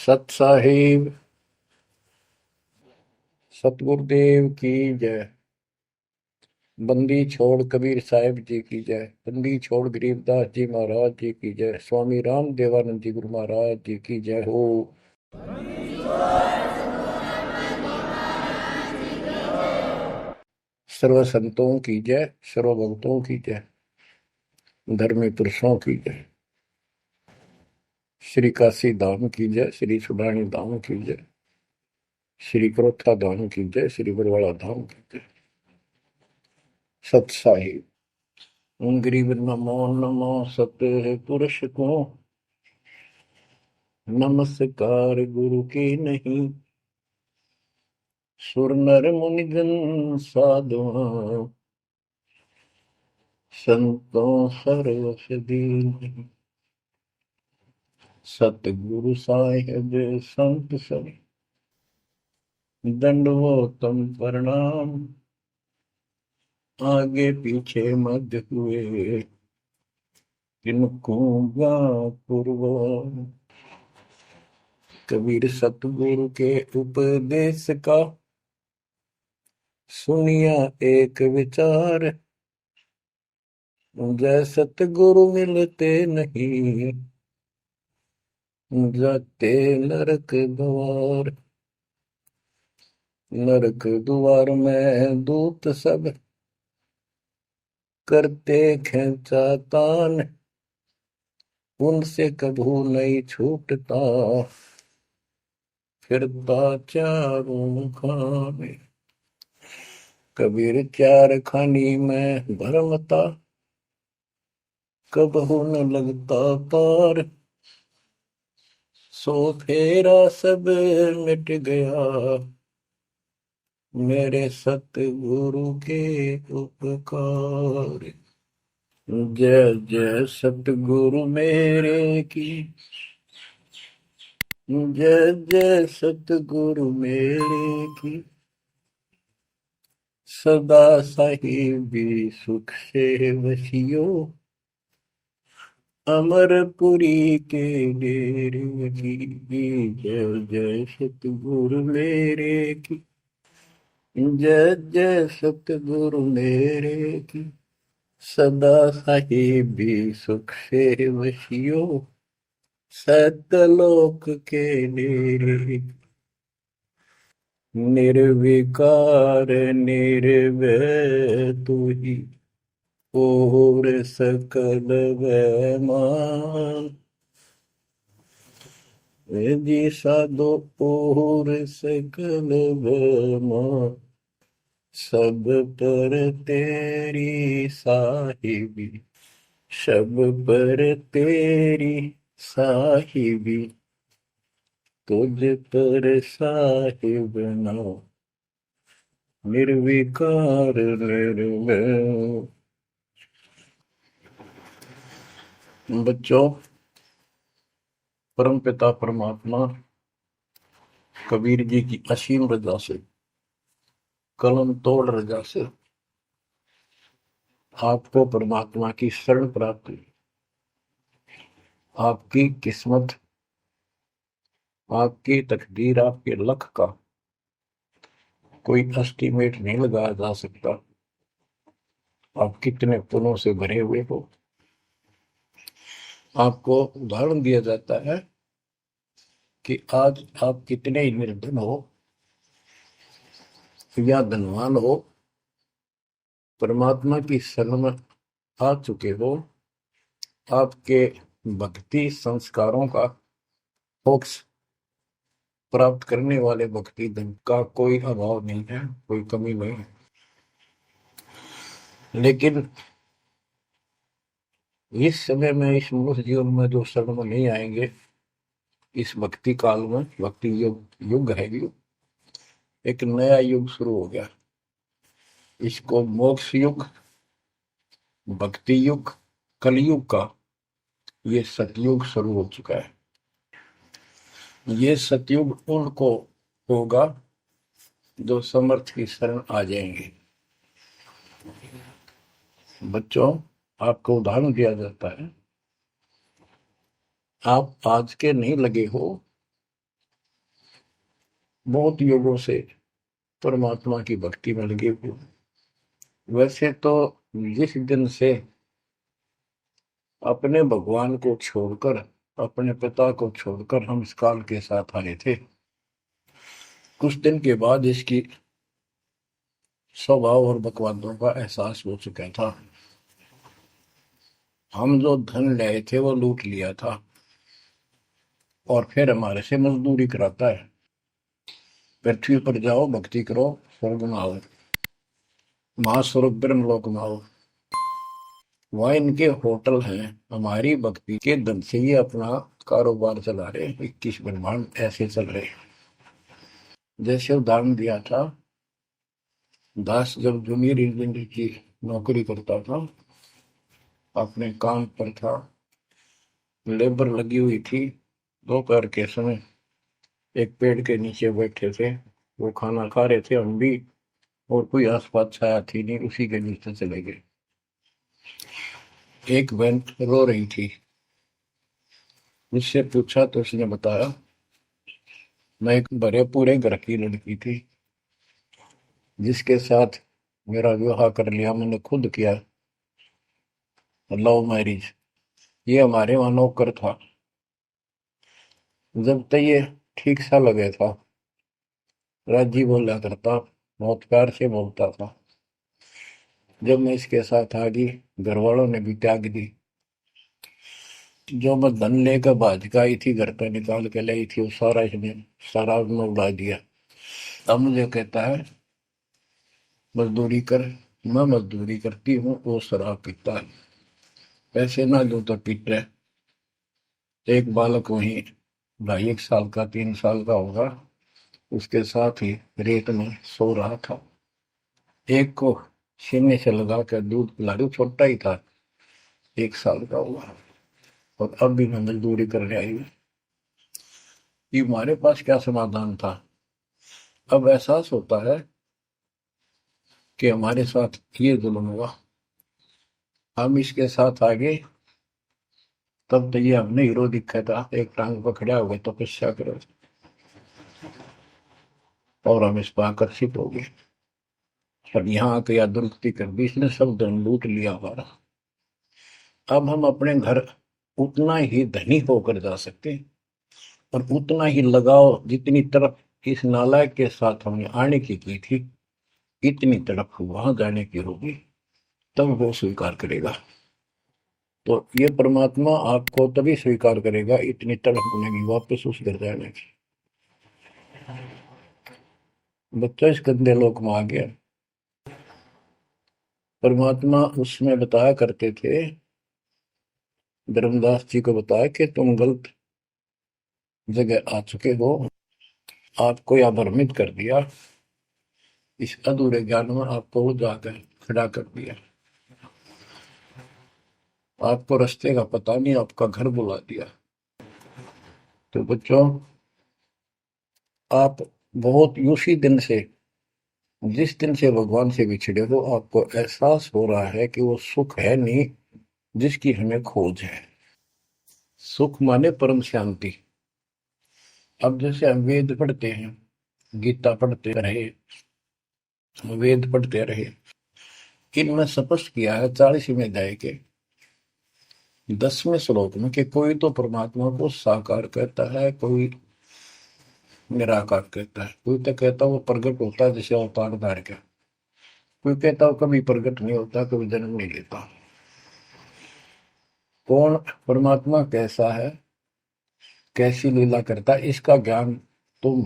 सत साहिब सतगुरुदेव की जय। बंदी छोड़ कबीर साहिब जी की जय। बंदी छोड़ गरीबदास जी महाराज जी की जय। स्वामी राम देवानंद जी गुरु महाराज जी की जय हो। सर्व संतों की जय, सर्व भक्तों की जय, धर्मी पुरुषों की जय। श्री काशी धाम की जय, श्री सुडानी धाम की जय, श्री क्रोथा धाम की जय, श्री बरवाड़ा धाम की जय। सत साहिब गरीब नमो नमो सत्य पुरुष को नमस्कार गुरु की नहीं। सुर नर मुनिजन साधुआ संतों सर्वसदीन। सतगुरु साहिब संत सब दंडवतम प्रणाम। आगे पीछे मध्य हुए किनको पूर्व। कबीर सतगुरु के उपदेश का सुनिया एक विचार। जय सतगुरु मिलते नहीं जाते नरक द्वार। नरक द्वार में दूत सब करते खेचातान। उनसे कभू नहीं छूटता फिरता चारों खाने। कबीर चार खानी में भरमता कबहू न लगता पार। सो फेरा सब मिट गया मेरे सतगुरु के उपकार। जय जय सतगुरु मेरे की जय जय सतगुरु मेरे की। सदा साहिबी सुख से वसियो अमरपुरी के डेरे की। जय जय सतगुरु मेरे की जय जय सतगुरु मेरे की। सदा साहिबी सुख से वसियो सतलोक के डेरे। निर्विकार निर्भय तू ही और सकल वैमान। जी साधो और सकल वैमान। सब पर तेरी साहिबी सब पर तेरी साहिबी। तुझ पर साहिब नाम निर्विकार निर्भय। बच्चों, परम पिता परमात्मा कबीर जी की असीम रजा से, कलम तोड़ रजा से आपको परमात्मा की शरण प्राप्त हुई। आपकी किस्मत, आपकी तकदीर, आपके लक का कोई एस्टीमेट नहीं लगाया जा सकता। आप कितने पुण्यों से भरे हुए हो। आपको उदाहरण दिया जाता है कि आज आप कितने ही निर्धन हो या धनवान हो, परमात्मा की शरण में आ चुके हो। आपके भक्ति संस्कारों का मोक्ष प्राप्त करने वाले भक्ति धन का कोई अभाव नहीं है, कोई कमी नहीं है। लेकिन इस समय में, इस मनुष्य जीवन में जो शरण में नहीं आएंगे, इस भक्ति काल में, भक्ति युग है, एक नया युग शुरू हो गया। इसको मोक्ष युग, भक्ति युग, कलयुग का ये सतयुग शुरू हो चुका है। ये सतयुग उनको होगा जो समर्थ की शरण आ जाएंगे। बच्चों, आपको उदाहरण दिया जाता है, आप आज के नहीं लगे हो, बहुत योगों से परमात्मा की भक्ति में लगे हुए। वैसे तो जिस दिन से अपने भगवान को छोड़कर, अपने पिता को छोड़कर हम इस काल के साथ आए थे, कुछ दिन के बाद इसकी स्वभाव और बकवादों का एहसास हो चुका था। हम जो धन लाए थे वो लूट लिया था और फिर हमारे से मजदूरी कराता है। पृथ्वी पर जाओ, भक्ति करो, स्वर्ग में आओ, महास्वर्ग ब्रह्मलोक में आओ। वहाँ इनके होटल हैं। हमारी भक्ति के धन से ये अपना कारोबार चला रहे। 21 ब्रह्मांड ऐसे चल रहे। जैसे उदाहरण दिया था, दास जब जूनियर इंजीनियर की नौकरी करता था, अपने काम पर था, लेबर लगी हुई थी, दोपहर के समय एक पेड़ के नीचे बैठे थे, वो खाना खा रहे थे, हम भी, और कोई आसपास छाया थी नहीं, उसी के नीचे चले गए। एक बहन रो रही थी, मुझसे पूछा तो उसने बताया, मैं एक बड़े पूरे घर की लड़की थी जिसके साथ मेरा विवाह कर लिया, मैंने खुद किया, लव मैरिज। ये हमारे वहां नौकर था। जब तक ये ठीक सा लगे था, राजी बोला करता, बहुत प्यार से बोलता था। जब मैं इसके साथ आ गई, घर वालों ने भी त्याग दी। जो मैं धन लेकर भाज का आई थी, घर पे निकाल के लाई थी, वो सारा इसने सारा उसने उड़ा दिया। अब मुझे कहता है मजदूरी कर। मैं मजदूरी करती हूँ, वो शराब पीता है, पैसे ना दो तो पीट रहे। एक बालक वहीं 2.5 साल का, 3 साल का होगा, उसके साथ ही रेत में सो रहा था। एक को सीने से लगा कर दूध पिला रही, छोटा ही था, 1 साल का हुआ, और अब भी मैं मजदूरी करने आई हूँ। ये हमारे पास क्या समाधान था? अब एहसास होता है कि हमारे साथ ये जुल्म हुआ, हम इसके साथ आगे। तब तो ये हमने हीरो दिखा था, एक टांग पकड़ा हुआ तपस्या करो, और हम इस पर आकर्षित हो गए। और यहाँ आके या दुरुक्ति कर दी, इसने सब धन लूट लिया हमारा। अब हम अपने घर उतना ही धनी होकर जा सकते हैं, और उतना ही लगाव जितनी तरफ इस नालायक के साथ हमने आने की थी, इतनी तरफ वहां जाने की होगी, तब वो स्वीकार करेगा। तो ये परमात्मा आपको तभी स्वीकार करेगा, इतनी तड़प बनेगी वापस उस घर जाने की। बच्चा इस गंदे लोक में आ गया। परमात्मा उसमें बताया करते थे, धर्मदास जी को बताया कि तुम गलत जगह आ चुके हो, आपको या भ्रमित कर दिया, इस अधूरे ज्ञान में आपको वो जाकर खड़ा कर दिया, आपको रास्ते का पता नहीं, आपका घर बुला दिया। तो बच्चों, आप बहुत उसी दिन से, जिस दिन से भगवान से बिछड़े हो, आपको एहसास हो रहा है कि वो सुख है नहीं जिसकी हमें खोज है। सुख माने परम शांति। अब जैसे हम वेद पढ़ते हैं, गीता पढ़ते रहे, वेद पढ़ते रहे, इनमें स्पष्ट किया है 40वें अध्याय के 10वें श्लोक में कि कोई तो परमात्मा को साकार कहता है, कोई निराकार कहता है, कोई तो कहता है वो प्रकट होता है जैसे अवतार धार के, कोई कहता है कभी प्रकट नहीं होता, कभी जन्म नहीं लेता। कौन परमात्मा कैसा है, कैसी लीला करता है, इसका ज्ञान तुम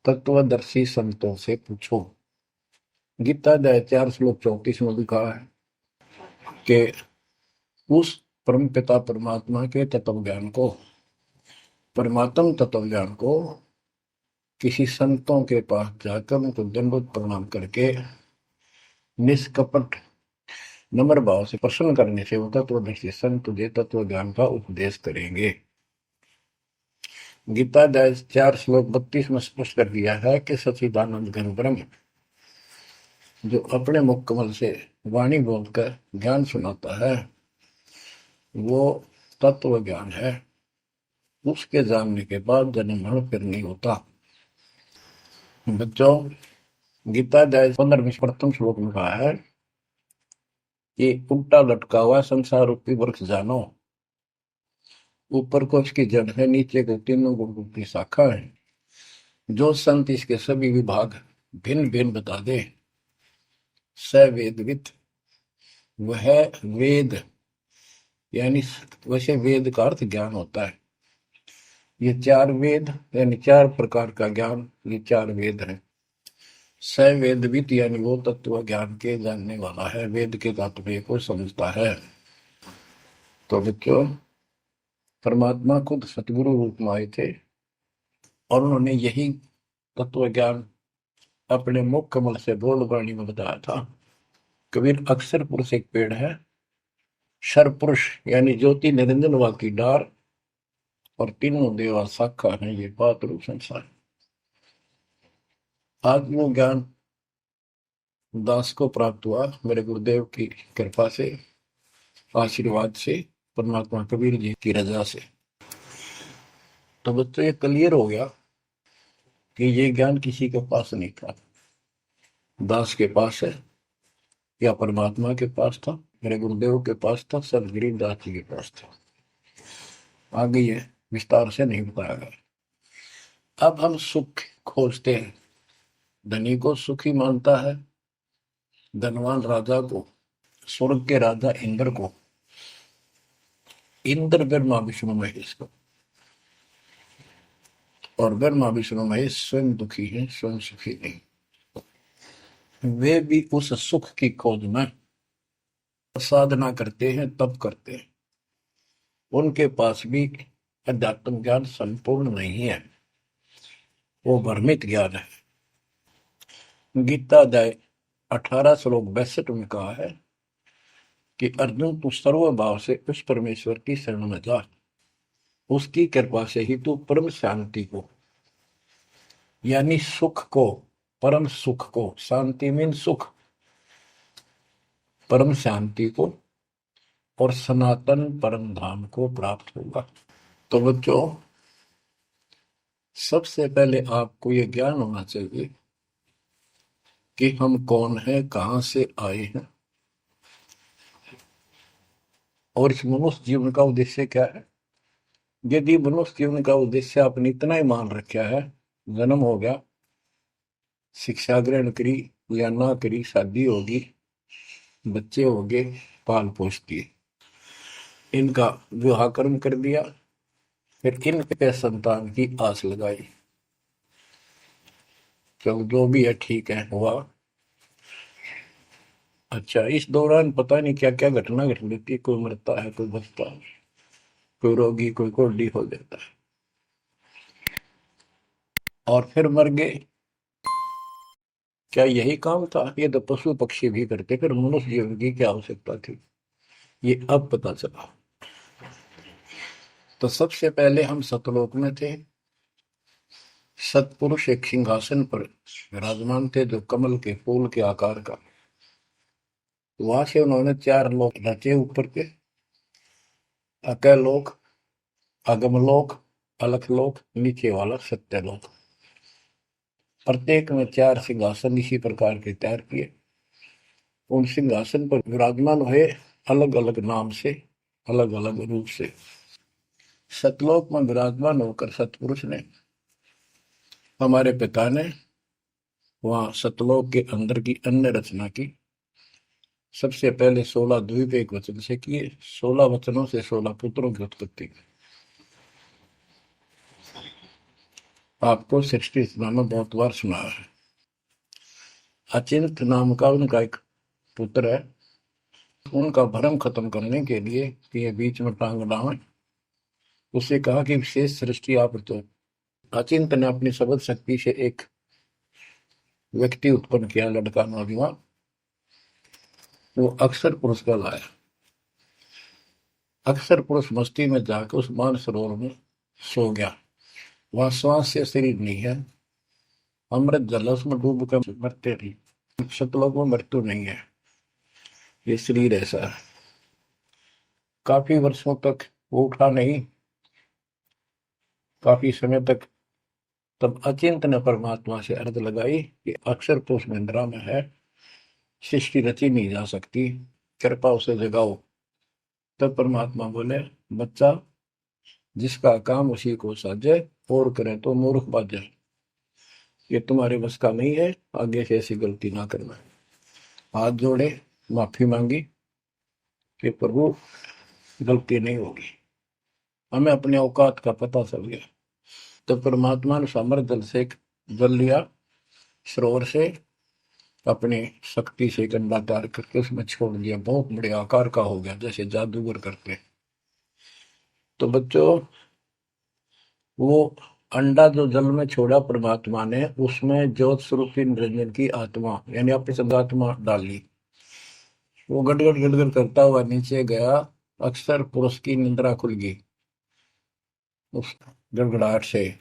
तत्वदर्शी संतों से पूछो। गीता अध्याय 4 श्लोक 34 में लिखा है कि उस परम पिता परमात्मा के तत्व ज्ञान को, परमात्म तत्व ज्ञान को किसी संतों के पास जाकर उनको दंडवत प्रणाम करके निष्कपट नम्र भाव से प्रसन्न करने से वो तत्वदर्शी संत तुझे तत्व ज्ञान का उपदेश करेंगे। गीता अध्याय 4 श्लोक 32 में स्पष्ट कर दिया है कि सच्चिदानंद घन ब्रह्म जो अपने मुख कमल से वाणी बोलकर ज्ञान सुनाता है, वो तत्व ज्ञान है। उसके जानने के बाद जन्म मरण फिर नहीं होता। बच्चों, गीता अध्याय 15 प्रथम श्लोक में कहा है कि उल्टा लटका हुआ संसार रूपी वृक्ष जानो, ऊपर को इसकी जड़ है, नीचे को तीनों गुण रूपी शाखा है। जो संत इसके सभी विभाग भिन्न भिन्न बता दे, स वेदविद, वह वेद, यानी वैसे वेद का अर्थ ज्ञान होता है। ये चार वेद यानी चार प्रकार का ज्ञान, ये चार वेद हैं। स वेदविद यानी वो तत्व ज्ञान के जानने वाला है, वेद के तात्पर्य को समझता है। तो बच्चों, परमात्मा खुद सतगुरु रूप में आए थे और उन्होंने यही तत्व ज्ञान अपने मुख कमल से बोल वाणी में बताया था। कबीर अक्षर पुरुष एक पेड़ है, शर पुरुष यानी ज्योति निरंजन वा की डार, और तीनों देवा शाखा है ये बात रूप संसार। आज वो ज्ञान दास को प्राप्त हुआ मेरे गुरुदेव की कृपा से, आशीर्वाद से, परमात्मा कबीर जी की रजा से। तो बच्चों, ये क्लियर हो गया कि ये ज्ञान किसी के पास नहीं था, दास के पास है या परमात्मा के पास था, मेरे गुरुदेव के पास था, सब गरीबदास जी के पास था। आगे ये विस्तार से नहीं बताया गया। अब हम सुख खोजते हैं, धनी को सुखी मानता है, धनवान राजा को, स्वर्ग के राजा इंद्र को, इंद्र ब्रह्मा विष्णु महेश को, और ब्रह्मा विष्णु महेश स्वयं दुखी हैं, स्वयं सुखी नहीं। वे भी उस सुख की खोज में साधना करते हैं, तप करते हैं। उनके पास भी अध्यात्म ज्ञान संपूर्ण नहीं है, वो भ्रमित ज्ञान है। गीता अध्याय 18 श्लोक 62 में कहा है कि अर्जुन, तू सर्व भाव से उस परमेश्वर की शरण में जा, उसकी कृपा से ही तू परम शांति को, यानी सुख को, परम सुख को, शांति मीन सुख, परम शांति को और सनातन परम धाम को प्राप्त होगा। तो बच्चों, सबसे पहले आपको यह ज्ञान होना चाहिए कि हम कौन हैं, कहां से आए हैं, और इस मनुष्य जीवन का उद्देश्य क्या है। यदि मनुष्य जीवन का उद्देश्य आपने इतना ही मान रखा है, जन्म हो गया, शिक्षा ग्रहण करी या ना करी, शादी होगी, बच्चे हो गए, पाल पोष किए, इनका विवाह कर्म कर दिया, फिर इनके संतान की आस लगाई, तो जो भी है ठीक है, हुआ। अच्छा, इस दौरान पता नहीं क्या क्या घटना घट लेती है, कोई मरता है, कोई बचता है, कोई रोगी, कोई कोल्डी हो जाता है, और फिर मर गए। क्या यही काम था? ये तो पशु पक्षी भी करते, फिर मनुष्य जीवन की क्या आवश्यकता थी, ये अब पता चला। तो सबसे पहले हम सतलोक में थे, सतपुरुष एक सिंहासन पर विराजमान थे जो कमल के फूल के आकार का। वहां से उन्होंने चार लोक रचे ऊपर के, अकलोक, अगमलोक, अलखलोक, नीचे वाला सत्यलोक। प्रत्येक में चार सिंहासन इसी प्रकार के तैयार किए। उन सिंहासन पर विराजमान हुए अलग अलग नाम से, अलग अलग रूप से। सतलोक में विराजमान होकर सतपुरुष ने, हमारे पिता ने, वहां सतलोक के अंदर की अन्य रचना की। सबसे पहले 16 द्वीप एक वचन से किए, 16 वचनों से 16 पुत्रों की उत्पत्ति की। आपको सृष्टि रचना में बहुत बार सुना है। अचिंत नाम का उनका एक पुत्र है, उनका भ्रम खत्म करने के लिए कि ये बीच में टांग डालें, उसे कहा कि विशेष सृष्टि आप तो। अचिंत ने अपनी शब्द शक्ति से एक व्यक्ति उत्पन्न किया, लड़का नौजवान, वो अक्षर पुरुष का लाया। अक्षर पुरुष मस्ती में जाकर उस मानसरोवर में सो गया। वहां श्वास से शरीर नहीं है, अमृत जल उसमें डूब कर मरते नहीं, सतलोक में मृत्यु नहीं है, ये शरीर ऐसा है। काफी वर्षों तक वो उठा नहीं, काफी समय तक। तब अचिंत ने परमात्मा से अर्ज लगाई कि अक्षर तो उस निंद्रा में है, सृष्टि रची नहीं जा सकती, कृपा उसे जगाओ। तब परमात्मा बोले, बच्चा, जिसका काम उसी को साजे, और करे तो मूर्ख बाजे। ये तुम्हारे बस का नहीं है, आगे से ऐसी गलती ना करना। हाथ जोड़े, माफी मांगी कि प्रभु गलती नहीं होगी। हमें अपने औकात का पता चल गया। तो परमात्मा ने समर जल से जल लिया, सरोवर से, अपनी शक्ति से गंडा तैयार करके उसमें छोड़ दिया। बहुत बड़े आकार का हो गया, जैसे जादूगर करते। तो बच्चों, वो अंडा जो जल में छोड़ा परमात्मा ने, उसमें ज्योत स्वरूपी निरंजन की आत्मा यानी अपनी सदात्मा डाली। वो गड़गड़ गड़गड़ करता हुआ नीचे गया। अक्सर पुरुष की निंद्रा खुल गई उस गड़गड़ाहट से।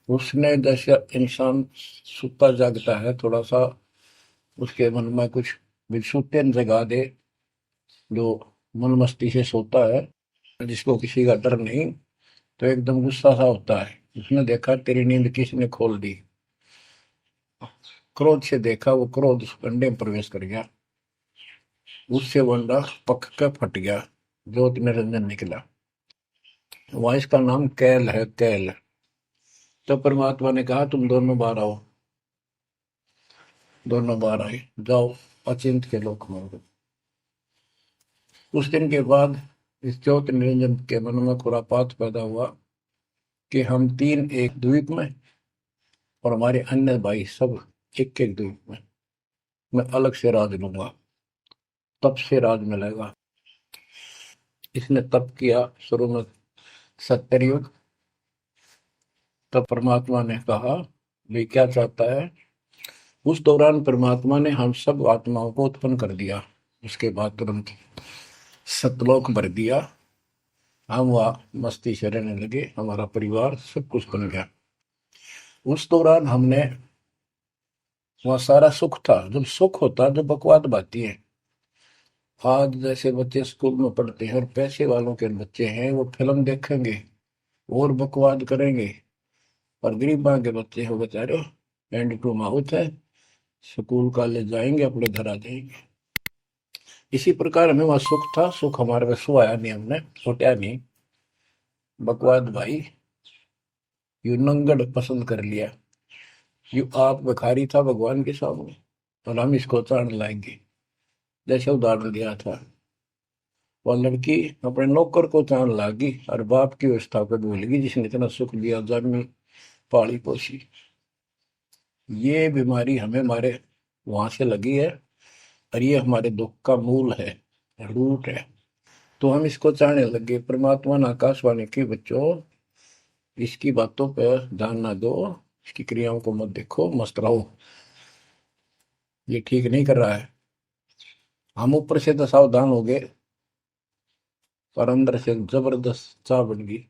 उसने, जैसे इंसान सुता जागता है, थोड़ा सा उसके मन में कुछ विक्षुप्तन जगा दे, जो मन मस्ती से सोता है, जिसको किसी का डर नहीं, तो एकदम गुस्सा सा होता है। उसने देखा तेरी नींद किसने खोल दी। क्रोध से देखा, वो क्रोध उस अंडे में प्रवेश कर गया। उससे वो अंडा पक कर फट गया, ज्योति निरंजन निकला। वहां इसका नाम कैल है, कैल। तो परमात्मा ने कहा, तुम दोनों बाहर आओ। दोनों बाहर आए, जाओ अचिंत के लोक में। उस दिन के बाद इस ज्योति निरंजन के मन में खुरापात पैदा हुआ कि हम तीन एक द्वीप में, और हमारे अन्य भाई सब एक एक द्वीप में। मैं अलग से राज लूंगा, तप से राज मिलेगा। इसने तप किया शुरू में, 70 युग। तब परमात्मा ने कहा, भाई क्या चाहता है। उस दौरान परमात्मा ने हम सब आत्माओं को उत्पन्न कर दिया। उसके बाद तुरंत सतलोक भर दिया। हम वहाँ मस्ती से रहने लगे, हमारा परिवार सब कुछ बन गया। उस दौरान हमने, वहाँ सारा सुख था। जब सुख होता जब बकवाद बाती है। आज जैसे बच्चे स्कूल में पढ़ते हैं और पैसे वालों के बच्चे हैं, वो फिल्म देखेंगे और बकवाद करेंगे। और गरीबा के बच्चे हो बेचारे, एंड टू माउथ है, स्कूल कॉलेज जाएंगे, अपने घर आ जाएंगे। इसी प्रकार हमें वहां सुख था। सुख हमारे में सो आया नहीं, हमने छोटा नहीं। बकवाद भाई, यू नंगड़ पसंद कर लिया। यू आप भिखारी था भगवान के सामने, और हम इसको चाण लाएंगे। जैसे उदाहरण दिया था, वह लड़की अपने नौकर को चाण लागी और बाप की व्यवस्था को भूल गई, जिसने इतना सुख दिया, जन्मी पाली पोसी। ये बीमारी हमें हमारे वहां से लगी है, और ये हमारे दुख का मूल है, रूट है। तो हम इसको चाहने लगे। परमात्मा ने आकाशवाणी की, बच्चों इसकी बातों पर ध्यान ना दो, इसकी क्रियाओं को मत देखो, मस्त रहो, ये ठीक नहीं कर रहा है। हम ऊपर से तो सावधान हो गए, पर अंदर से जबरदस्त चाह बन गई।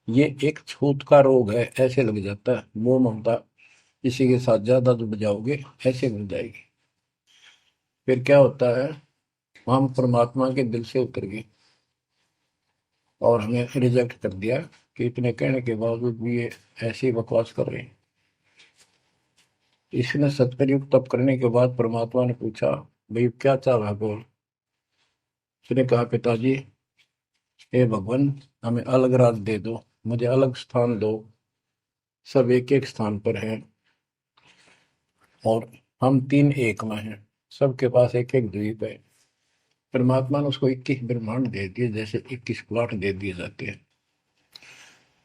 ये एक छूत का रोग है, ऐसे लग जाता है। मोह ममता किसी के साथ ज्यादा जो बजाओगे, ऐसे मिल जाएगी। फिर क्या होता है, हम परमात्मा के दिल से उतर गए और हमें रिजेक्ट कर दिया कि इतने कहने के बावजूद भी ये ऐसी बकवास कर रहे हैं। इसने 70 युग तप करने के बाद परमात्मा ने पूछा, भाई क्या चाह रहा बोल। उसने कहा, पिताजी, हे भगवान, हमें अलग राज दे दो, मुझे अलग स्थान दो। सब एक एक स्थान पर हैं, और हम तीन एक में हैं। सबके पास एक एक द्वीप है। परमात्मा ने उसको 21 ब्रह्मांड दे दिए, जैसे 21 प्लॉट दे दिए जाते हैं।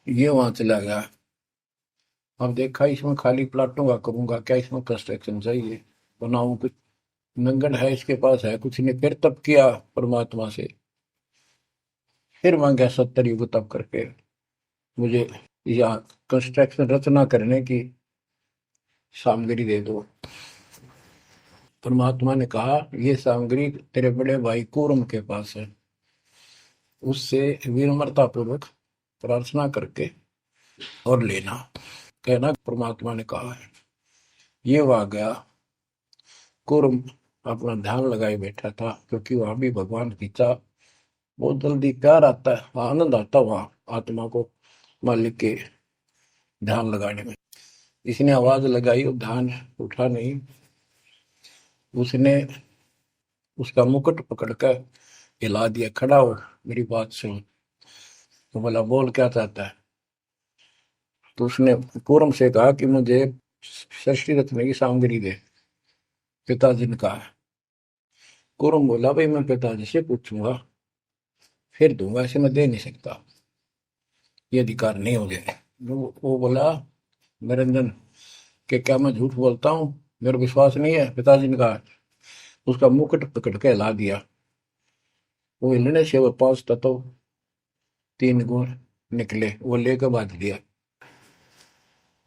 ये वहां चला गया। अब देखा, इसमें खाली प्लाटों का करूंगा क्या, इसमें कंस्ट्रक्शन चाहिए, बनाऊं कुछ। नंगन है, इसके पास है कुछ नहीं। फिर तब किया परमात्मा से, फिर मांगा 70 युग तप करके, मुझे या कंस्ट्रक्शन रचना करने की सामग्री दे दो। परमात्मा ने कहा, ये सामग्री तेरे बड़े भाई कूर्म के पास है, उससे विनम्रता पूर्वक प्रार्थना करके और लेना, कहना परमात्मा ने कहा है। ये वहां गया। कूर्म अपना ध्यान लगाए बैठा था, क्योंकि वहां भी भगवान की चाह, बहुत जल्दी प्यार आता है, आनंद आता है वहां आत्मा को। मालिक के ध्यान लगाने में। इसने आवाज लगाई और ध्यान उठा नहीं। उसने उसका मुकुट पकड़कर हिला दिया, खड़ा हो, मेरी बात सुन। तो बोला, बोल क्या चाहता है? तो उसने पूरम से कहा कि मुझे षष्ठी रत्न की सामग्री दे, पिताजी ने कहा। पूरम बोला, भाई मैं पिताजी से पूछूंगा फिर दूंगा, ऐसे मैं दे नहीं सकता, ये अधिकार नहीं हो गया। वो बोला, निरंजन कि क्या मैं झूठ बोलता हूँ, मेरा विश्वास नहीं है? पिताजी ने कहा। उसका मुकुट पकड़ के हिला दिया। वो हिलने से वो 5 तत्व 3 गुण निकले, वो लेकर बांध दिया।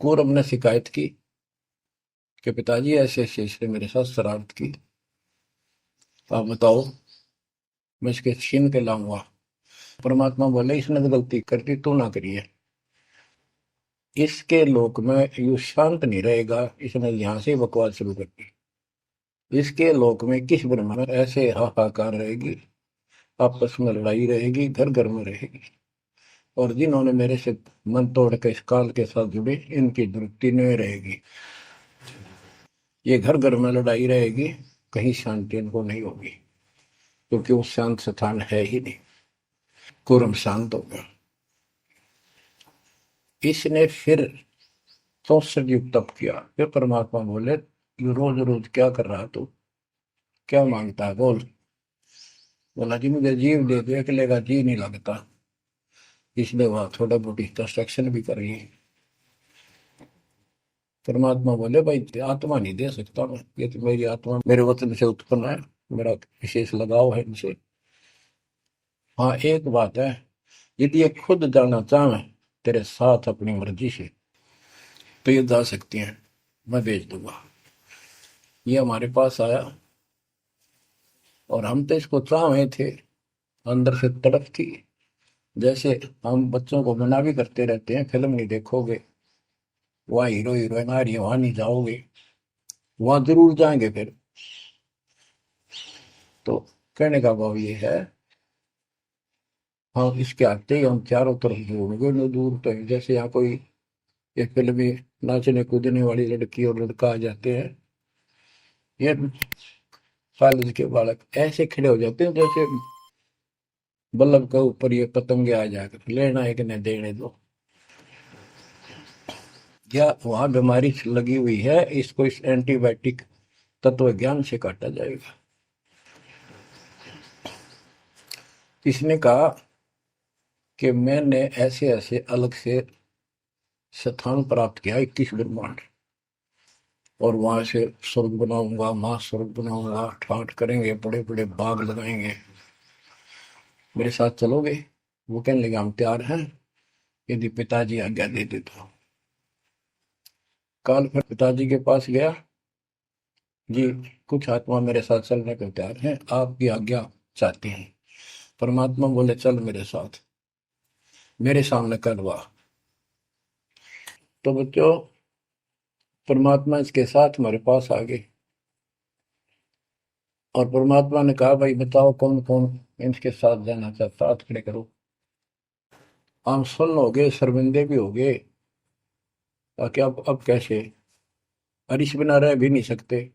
कौरव ने शिकायत की कि पिताजी ऐसे ऐसे इसने मेरे साथ शरारत की, आप बताओ, मैं इसके छीन के लाऊंगा। परमात्मा बोले, इसने तो गलती कर दी, तू ना करिए। इसके लोक में यू शांत नहीं रहेगा, इसने यहां से बकवास शुरू कर दी। इसके लोक में किस ब्रह्म में ऐसे हाहाकार रहेगी, आपस में लड़ाई रहेगी, घर घर में रहेगी। और जिन्होंने मेरे से मन तोड़ के इस काल के साथ जुड़े, इनकी दुरुक्ति नहीं रहेगी। ये घर घर में लड़ाई रहेगी, कहीं शांति इनको नहीं होगी, क्योंकि वो शांत स्थान है ही नहीं। कुरम शांत हो गया। इसने फिर 64 युग तप किया। फिर परमात्मा बोले, यू रोज रोज क्या कर रहा तू, क्या मांगता है, बोल। बोला, जी मुझे जीव दे दो, अकेले का जी नहीं लगता। इसलिए वहां थोड़ा बहुत कंस्ट्रक्शन भी कर रही। परमात्मा बोले, भाई आत्मा नहीं दे सकता मैं, ये तो मेरी आत्मा मेरे वतन से उत्पन्न है, मेरा विशेष लगाव है इनसे। हाँ एक बात है, यदि ये खुद जाना चाहे तेरे साथ अपनी मर्जी से, तो ये जा सकती हैं, मैं भेज दूंगा। ये हमारे पास आया और हम तो इसको चाहे थे, अंदर से तड़प थी। जैसे हम बच्चों को मना भी करते रहते हैं, फिल्म नहीं देखोगे, वहाँ हीरो हीरोइन आ रही है, वहां नहीं जाओगे, वहां जरूर जाएंगे फिर। तो कहने का भाव ये है, हाँ इसके आते ही हम चारों तरफ ढूंढोगे न, दूर तो जैसे यहाँ कोई एक फिल्म में नाचने कूदने वाली लड़की और लड़का आ जाते हैं, ये कॉलेज के बालक ऐसे खड़े हो जाते हैं जैसे बल्लभ के ऊपर ये पतंगे आ जाकर, लेना है कि नहीं देने दो। या वहां बीमारी लगी हुई है, इसको इस एंटीबायोटिक तत्व ज्ञान से काटा जाएगा। इसने कहा कि मैंने ऐसे ऐसे अलग से स्थान प्राप्त किया, 21 ब्रह्मांड, और वहां से स्वर्ग बनाऊंगा, महास्वर्ग बनाऊंगा, ठाट करेंगे, बड़े बड़े बाग लगाएंगे, मेरे साथ चलोगे? वो कहने लगे, हम तैयार हैं, यदि पिताजी आज्ञा दे दे तो। काल फिर पिताजी के पास गया, जी कुछ आत्मा मेरे साथ चलने को तैयार हैं, आपकी आज्ञा चाहती हैं। परमात्मा बोले, चल मेरे साथ, मेरे सामने करवा। तो बच्चों, परमात्मा इसके साथ हमारे पास आ गए और परमात्मा ने कहा, भाई बताओ कौन कौन इनके साथ जाना चाहता, हाथ खड़े करो। हम सुन्न हो गए, शर्मिंदे भी हो गए, ताकि अब कैसे, अरिश बिना रह भी नहीं सकते,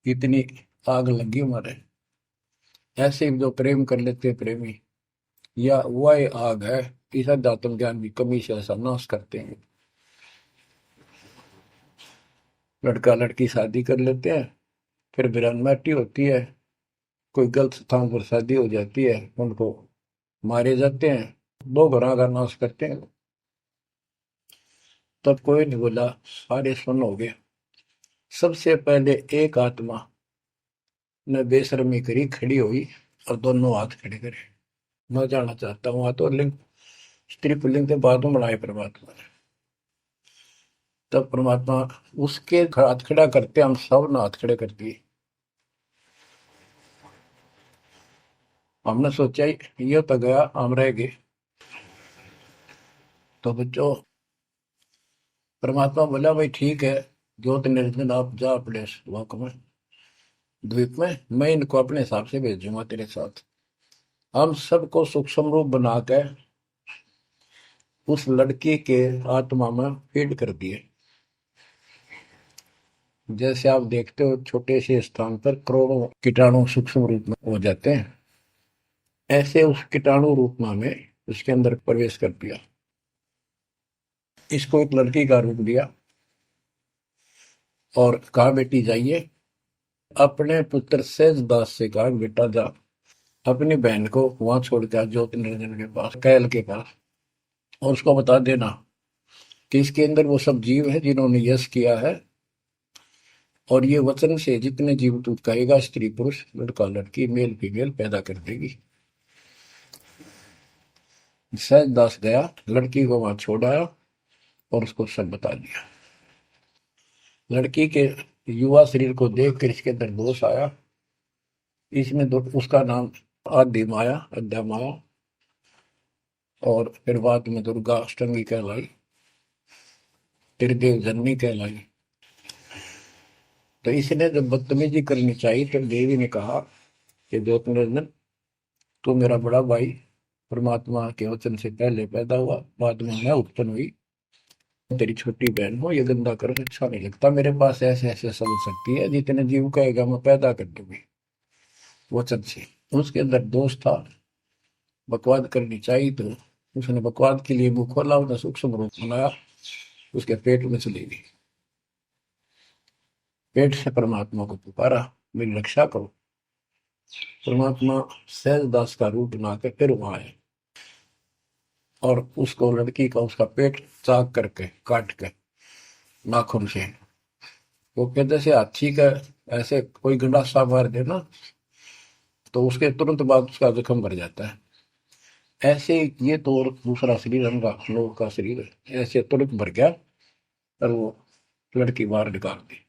इतनी आग लगी हमारे। ऐसे जो प्रेम कर लेते हैं प्रेमी, या वह आग है, इस अध्यात्म ज्ञान की कमी से ऐसा नाश करते हैं। लड़का लड़की शादी कर लेते हैं, फिर वीरानमाटी होती है, कोई गलत स्थान पर शादी हो जाती है, उनको मारे जाते हैं, 2 घरों का नाश करते हैं। तब कोई नहीं बोला, सारे सुन हो गए। सबसे पहले एक आत्मा ने बेशर्मी करी, खड़ी हुई और दोनों हाथ खड़े करे, मैं जाना चाहता हूँ। हाथ और लिंग, स्त्री पुल्लिंग के बाद में बढ़ाए परमात्मा ने। तब परमात्मा उसके हाथ खड़ा करते, हम सब ने हाथ खड़े कर दिए। हमने सोचा ये तो गया, हम रह गए। तो बच्चों, परमात्मा बोला, भाई ठीक है, ज्योत निरंजन आप जा अपने लोक में, द्वीप में, मैं इनको अपने हिसाब से भेजूंगा तेरे साथ। हम सबको सूक्ष्म रूप बना के उस लड़की के आत्मा में फीड कर दिए। जैसे आप देखते हो छोटे से स्थान पर करोड़ों कीटाणु सूक्ष्म रूप में हो जाते हैं, ऐसे उस कीटाणु रूप में उसके अंदर प्रवेश कर दिया। इसको एक लड़की का रूप दिया और कहा बेटी जाइए, अपने पुत्र सेजदास से कहा बेटा जा अपनी बहन को वहां छोड़ के ज्योति निरंजन के पास, कैल के पास, और उसको बता देना कि इसके अंदर वो सब जीव है जिन्होंने यश किया है, और ये वचन से जितने जीव तू कहेगा स्त्री पुरुष लड़का लड़की मेल फीमेल पैदा कर देगी। सहजदास गया, लड़की को वहां छोड़ाया और उसको सब बता दिया। लड़की के युवा शरीर को देख कर इसके अंदर दोष आया। इसमें उसका नाम आदि माया, अद्या माया, और फिर बाद में दुर्गा अष्टंगी कहलाई, त्रिदेव जननी कहलाई। तो इसने जब बदतमीजी करनी चाहिए तो देवी ने कहा कि ज्योतिर्नंदन तू मेरा बड़ा भाई परमात्मा के वचन से पहले पैदा हुआ, बाद में मैं उत्पन्न हुई, तेरी छोटी बहन हो, ये गंदा कर अच्छा नहीं लगता, मेरे पास ऐसे ऐसे सब शक्ति है, जितने जीव कहेगा मैं पैदा कर दूंगी वचन से। उसके अंदर दोष था, बकवाद करनी चाहिए, तो उसने बकवाद के लिए मुंह खोला, उसने सूक्ष्म रूप बनाया, उसके पेट में चली गई। पेट से परमात्मा को पुकारा, मेरी रक्षा करो। परमात्मा सहजदास का रूप बनाकर फिर वहां आए और उसको लड़की का उसका पेट चाक करके काट के नाखून से, वो कहते से हाथी का ऐसे कोई गंडासा मार दे ना तो उसके तुरंत बाद उसका जख्म भर जाता है, ऐसे ये तो और दूसरा शरीर अंगा लोग का शरीर ऐसे तुरंत भर गया और वो लड़की बाहर निकाल दी।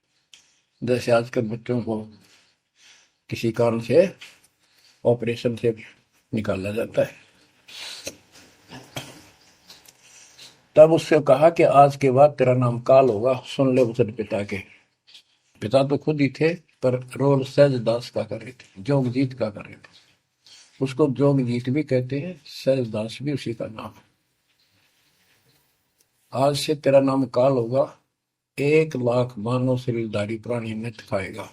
जैसे आजकल बच्चों को किसी कारण से ऑपरेशन से निकाला जाता है। तब उससे कहा कि आज के बाद तेरा नाम काल होगा, सुन ले वचन पिता के। पिता तो खुद ही थे पर रोल सहजदास का कर रहे थे, जोगजीत का कर रहे थे। उसको जोगजीत भी कहते हैं, सहजदास भी उसी का नाम है। आज से तेरा नाम काल होगा, 1,00,000 मानव शरीरधारी प्राणी नित्य खाएगा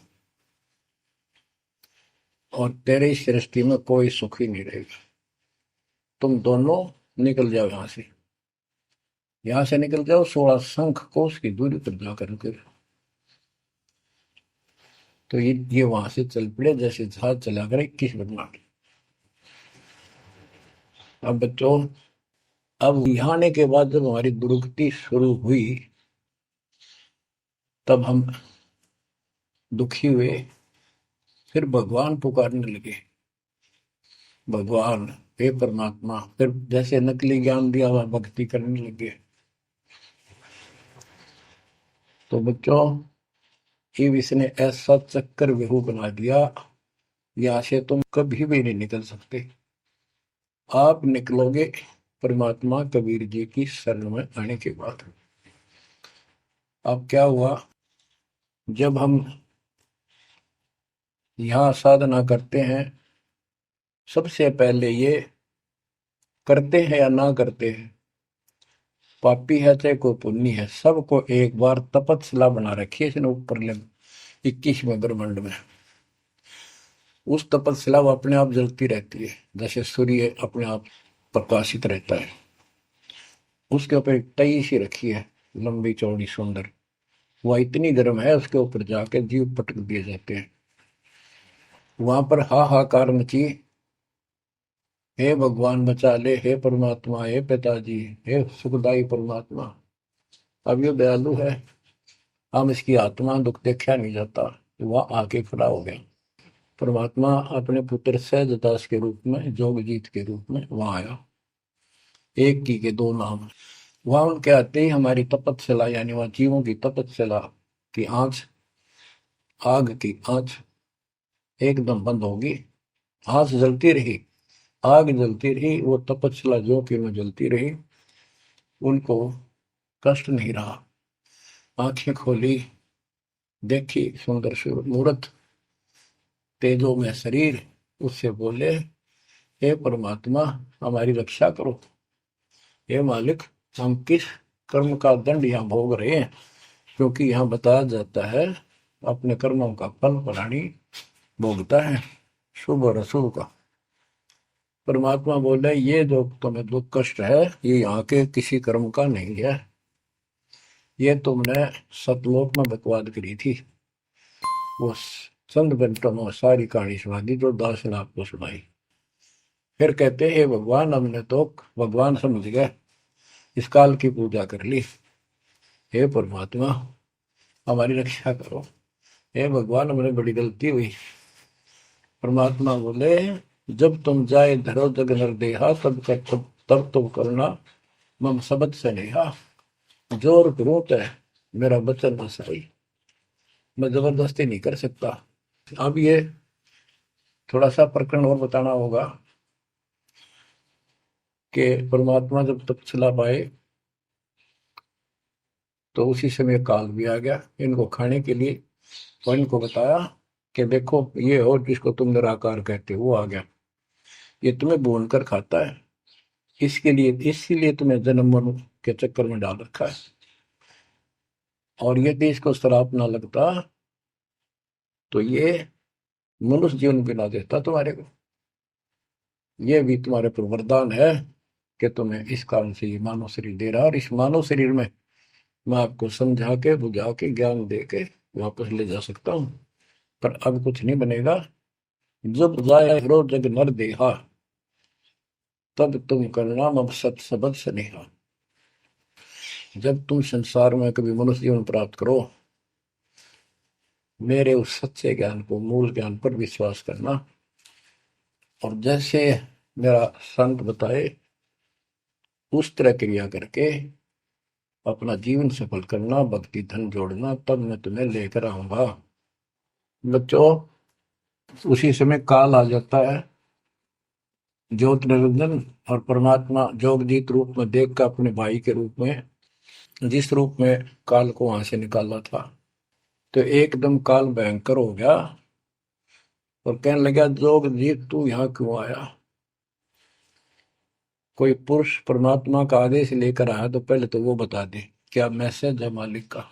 और तेरे इस सृष्टि में कोई सुख ही नहीं रहेगा। तुम दोनों निकल जाओ यहां से निकल जाओ, 16 शंख कोस की दूरी पर जाकर के। तो ये वहां से चल पड़े जैसे जहाज चला कर 21 बदला। अब बच्चों, अब यहाँ आने के बाद जब हमारी दुर्गति शुरू हुई तब हम दुखी हुए, फिर भगवान पुकारने लगे, भगवान हे परमात्मा। फिर जैसे नकली ज्ञान दिया हुआ भक्ति करने लगे। तो बच्चों, ये इसने ऐसा चक्कर व्यू बना दिया, यहाँ से तुम कभी भी नहीं निकल सकते। आप निकलोगे परमात्मा कबीर जी की शरण में आने के बाद। अब क्या हुआ, जब हम यहाँ साधना करते हैं, सबसे पहले ये करते हैं या ना करते हैं, पापी है चाहे कोई पुण्य है, सबको एक बार तपस्या बना रखी है इसने ऊपर ले 21वें ब्रह्मांड में। उस तपस्या वो अपने आप जलती रहती है, जैसे सूर्य अपने आप प्रकाशित रहता है। उसके ऊपर एक टई सी रखी है, लंबी चौड़ी सुंदर, वह इतनी गर्म है उसके ऊपर जाके जीव पटक दिए जाते हैं। वहां पर हाहाकार मची, हे भगवान बचा ले, हे परमात्मा, हे पिताजी, हे सुखदाई परमात्मा। अब ये दयालु है, हम इसकी आत्मा दुख देखा नहीं जाता। वह आके खड़ा हो गया। परमात्मा अपने पुत्र सहजदास के रूप में, जोगजीत के रूप में वहां आया। एक की के दो नाम। वहां उनके आते ही हमारी तपस्या, यानी वहां जीवों की तपस्या की आंच, आग की आंच एकदम बंद होगी। आंच जलती रही, आग जलती रही, वो तपस्या जो कि में जलती रही, उनको कष्ट नहीं रहा। आंखें खोली, देखी सुंदर मूर्त, तेजो में शरीर, उससे बोले हे परमात्मा हमारी रक्षा करो, हे मालिक हम किस कर्म का दंड यहाँ भोग रहे हैं, क्योंकि यहाँ बताया जाता है अपने कर्मों का फल प्राणी भोगता है, शुभ और अशुभ का। परमात्मा बोले ये जो तुम्हें दुख कष्ट है ये यहाँ के किसी कर्म का नहीं है, ये तुमने सतलोक में बकवाद करी थी। वो चंद मिनटों में सारी कहानी सुना दी जो दास ने आपको सुनाई। फिर कहते हे भगवान, हमने तो भगवान समझ गए, इस काल की पूजा कर ली। हे परमात्मा हमारी रक्षा करो, हे भगवान हमने बड़ी गलती हुई। परमात्मा बोले जब तुम जाए धरो जग नर देहा तब तुम करना मम सबद से नेहा। जोर क्रोत है मेरा बचन बसाई, मैं जबरदस्ती नहीं कर सकता। अब ये थोड़ा सा प्रकरण और बताना होगा कि परमात्मा जब तक्षशिला पाए तो उसी समय काल भी आ गया इनको खाने के लिए, और इनको बताया कि देखो ये हो जिसको तुम निराकार कहते हो वो आ गया, ये तुम्हें भून कर खाता है, इसके लिए इसीलिए तुम्हें जन्म मरण के चक्कर में डाल रखा है। और यदि इसको श्राप ना लगता तो ये मनुष्य जीवन भी ना देता तुम्हारे को। ये भी तुम्हारे पर वरदान है कि तुम्हें इस कारण से ये मानव शरीर दे रहा है, और इस मानव शरीर में मैं आपको समझा के बुझा के ज्ञान दे के वापस ले जा सकता हूँ। पर अब कुछ नहीं बनेगा। जब जाए रो जग नर देहा तब तुम करना मब सत सबद स्नेहा। जब तुम संसार में कभी मनुष्य जीवन प्राप्त करो, मेरे उस सच्चे ज्ञान को, मूल ज्ञान पर विश्वास करना, और जैसे मेरा संत बताए उस तरह क्रिया करके अपना जीवन सफल करना, भक्ति धन जोड़ना, तब मैं तुम्हें लेकर आऊंगा। बच्चों उसी समय काल आ जाता है, ज्योत निरंजन और परमात्मा जोगजीत रूप में देख कर अपने भाई के रूप में, जिस रूप में काल को वहां से निकाला था, तो एकदम काल भयंकर हो गया और कहने लगा जोगजीत तू यहाँ क्यों आया। कोई पुरुष परमात्मा का आदेश लेकर आया तो पहले तो वो बता दे क्या मैसेज है मालिक का।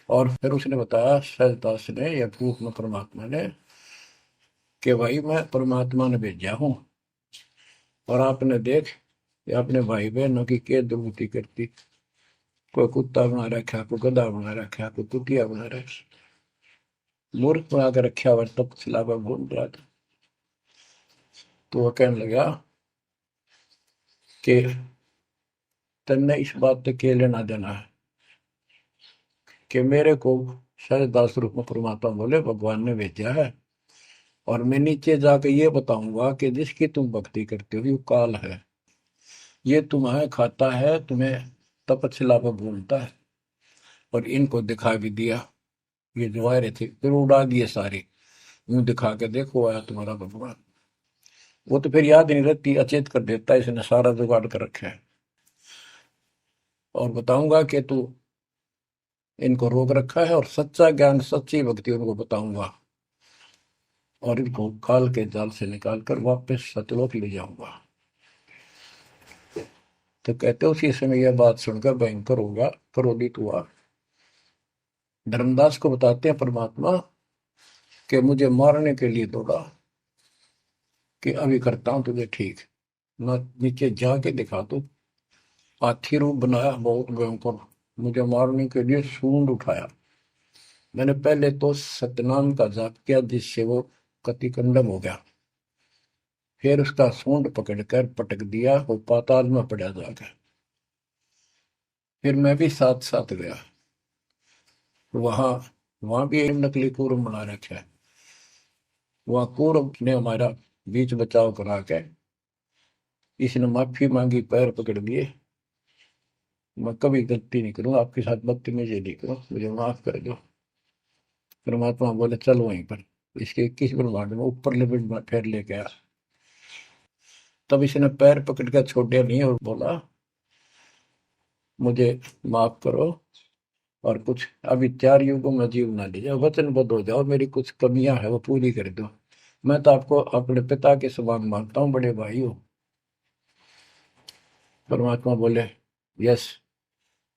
और फिर उसने बताया सहजदास ने या रूप में परमात्मा ने कि भाई मैं परमात्मा ने भेजा हूं, और आपने देख अपने भाई बहनों की क्या दुर्गति करती, कोई कुत्ता बना रखा, कोई गधा बना रखा, कोई कुतिया बना रखा, मूर्ख बना कर रखा हुआ तब सिलावा बोल रहा था। तो वह कहने लगा कि तन्ने इस बात से क्या लेना देना है कि मेरे को सहजदास रूप में परमात्मा बोले भगवान ने भेजा है, और मैं नीचे जाकर ये बताऊंगा कि जिसकी तुम भक्ति करते हो ये काल है, ये तुम्हें खाता है, तुम्हें तपस्या पर भूलता है। और इनको दिखा भी दिया, ये जो आ रहे थे फिर उड़ा दिए सारे, यूं दिखा के देखो आया तुम्हारा भगवान। वो तो फिर याद नहीं रहती, अचेत कर देता है, इसने सारा जुगाड़ कर रखा है। और बताऊंगा कि तू इनको रोक रखा है, और सच्चा ज्ञान सच्ची भक्ति उनको बताऊंगा, और इनको काल के जाल से निकाल कर वापस सतलोक ले जाऊंगा। तो कहते उसी समय यह बात सुनकर भयंकर होगा, क्रोधित हुआ। धर्मदास को बताते हैं परमात्मा कि मुझे मारने के लिए दौड़ा कि अभी करता हूं तुझे ठीक, ना नीचे जाके दिखा दो। हाथी रूप बनाया बहुत भयंकर, मुझे मारने के लिए सूंड उठाया। मैंने पहले तो सतनाम का जाप किया जिससे वो कति कंडम हो गया, फिर उसका सूंड पकड़कर पटक दिया, वो पाताल में पड़ा जाकर। फिर मैं भी साथ साथ गया, वहां वहां भी एक नकली कूर्म बना रखा है। वहां कूर्म ने हमारा बीच बचाव करा के इसने माफी मांगी, पैर पकड़ लिए, मैं कभी गलती नहीं करूंगा, आपके साथ बदतमीजी नहीं करूं, मुझे माफ कर दो। परमात्मा बोले चल वहीं पर इसके 21 ब्रह्मांड में ऊपर लिमिट फिर लेके आया। तब इसने पैर पकड़ कर छोड़े नहीं और बोला मुझे माफ करो, और कुछ अभी 4 युगों में जीव ना लीजिए, वचनबद्ध हो जाओ, मेरी कुछ कमियां है वो पूरी कर दो। मैं तो आपको अपने पिता के समान मानता हूँ, बड़े भाई हो। परमात्मा बोले यस,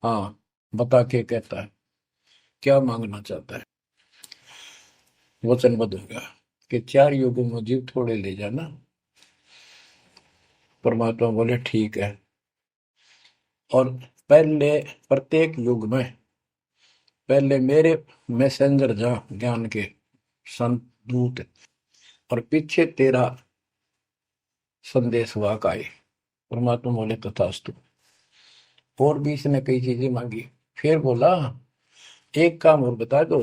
हाँ, बता के कहता है क्या मांगना चाहता है। वचनबद्ध हो गया कि 4 युगों में जीव थोड़े ले जाना। परमात्मा बोले ठीक है। और पहले प्रत्येक युग में पहले मेरे मैसेंजर जा ज्ञान के संत दूत, और पीछे तेरा संदेश वाहक आए। परमात्मा बोले तथास्तु। और भी इसने कई चीजें मांगी। फिर बोला एक काम और बता दो,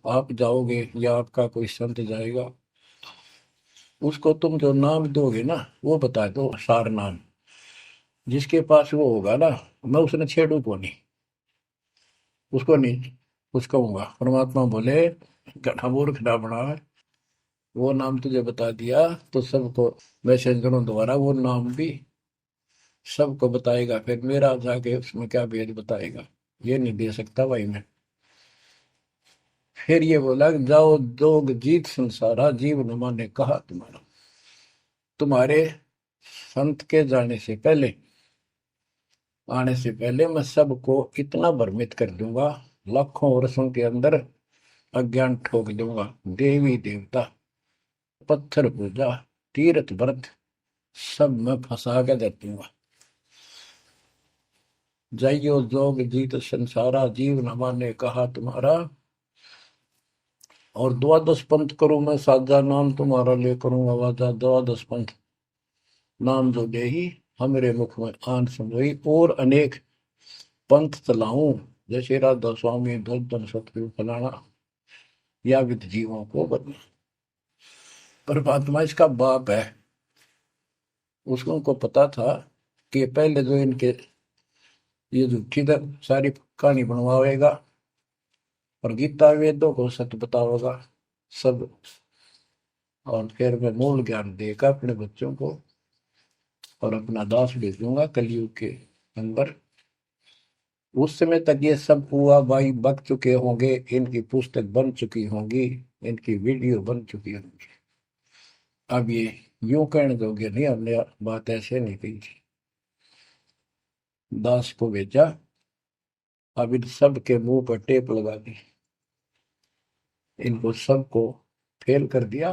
आप जाओगे या आपका कोई संत जाएगा, उसको तुम जो नाम दोगे ना वो बता दो, सार नाम। जिसके पास वो होगा ना, मैं उसने छेड़ू को नहीं, उसको नहीं कुछ कहूंगा। परमात्मा बोले गधा मूर्ख ना बना, वो नाम तुझे बता दिया तो सबको मैसेंजरों द्वारा वो नाम भी सबको बताएगा, फिर मेरा जाके उसमें क्या भेद बताएगा, ये नहीं दे सकता भाई मैं। फिर ये बोला जाओ जोग जीत संसारा, जीव न माने कहा तुम्हारा। तुम्हारे संत के जाने से पहले, आने से पहले मैं सबको इतना भ्रमित कर दूंगा, लाखों वर्षों के अंदर अज्ञान ठोक दूंगा। देवी देवता, पत्थर पूजा, तीर्थ व्रत सब मैं फंसा के दे दूंगा। जाइयो जोग जीत संसारा, जीव न माने कहा तुम्हारा। और द्वादश पंथ करूं मैं साजा, नाम तुम्हारा ले करूं आवाजा। द्वादश पंथ नाम जो दे ही हमरे मुख में आन समोई, और अनेक पंथ चलाऊं, जैसे राधा स्वामी धन सतगुरु फलाना, या विद जीवों को बदला। परमात्मा इसका बाप है। उसको उनको पता था कि पहले जो इनके ये झूठी सारी कहानी बनवाएगा और गीता वेदों को सत्य बताओगा सब, और फिर मैं मूल ज्ञान देगा अपने बच्चों को, और अपना दास भेजूंगा कलयुग के अंदर। उस समय तक ये सब हुआ भाई बक चुके होंगे, इनकी पुस्तक बन चुकी होंगी, इनकी वीडियो बन चुकी होंगी। अब ये यूं कहने दोगे नहीं, हमने बात ऐसे नहीं कही थी। दास को भेजा, अब इन सब के मुंह पर टेप लगा दी, इनको सबको फेल कर दिया।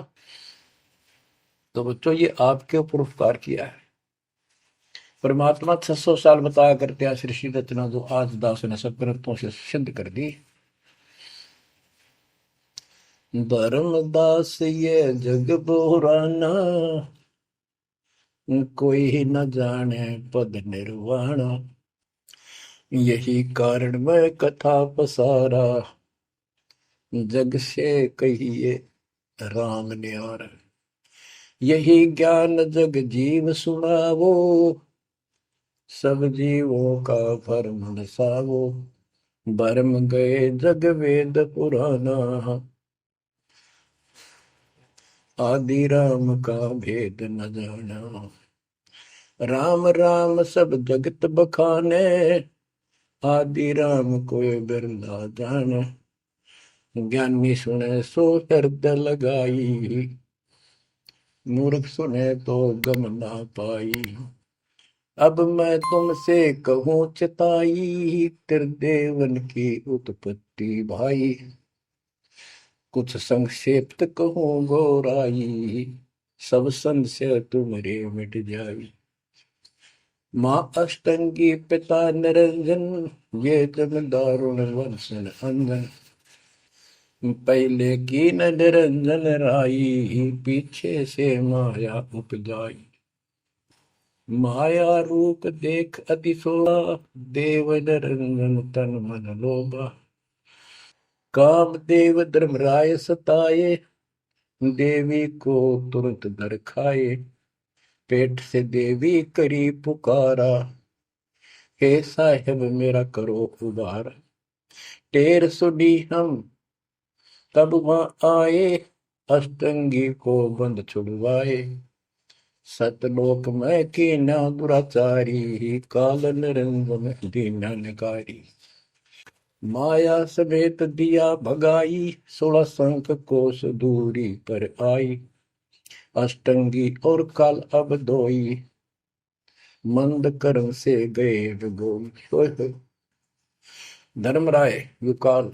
तो बच्चों ये आपके ऊपर उपकार किया है। परमात्मा 600 साल बताया करते हैं सृष्टि रचना, जो आज दास ने सब ग्रंथों से सिद्ध कर दी। धर्मदास ये जग बोराना, कोई न जाने पद निर्वाणा। यही कारण मैं कथा पसारा, जग से कहिए राम न्यारा। यही ज्ञान जग जीव सुनावो, सब जीवों का भरम नसावो। भरम गए जग वेद पुराना, आदि राम का भेद न जाना। राम राम सब जगत बखाने, आदि राम कोई बिरला जाने। ज्ञानी सुने सो हृदय लगाई, मूर्ख सुने तो गम ना पाई। अब मैं तुमसे कहूँ चिताई, त्रिदेवन की उत्पत्ति भाई। कुछ संक्षेप्त कहूँ गौराई, सब संशय तुमरे मिट जाई। माँ अष्टंगी पिता निरंजन, ये जन दारुण वंशन अंजन। पहले की न निरंजन राई, पीछे से माया उपजाई। माया रूप देख अतिशोभा, देव निरंजन तन मन लोभा। काम देव धर्मराय सताए, देवी को तुरंत दर खाए। पेट से देवी करी पुकारा, हे साहेब मेरा करो उबार। टेर सुनी हम तब वहां आए, अष्टंगी को बंद छुड़वाए। सतलोक में कीना दुराचारी, काल निरंजन दीना निकारी। माया समेत दिया भगाई, 16 संख कोस दूरी पर आई। अष्टंगी और काल अब दोई, मंद कर्म से गए विगोल। धर्मराय युकाल,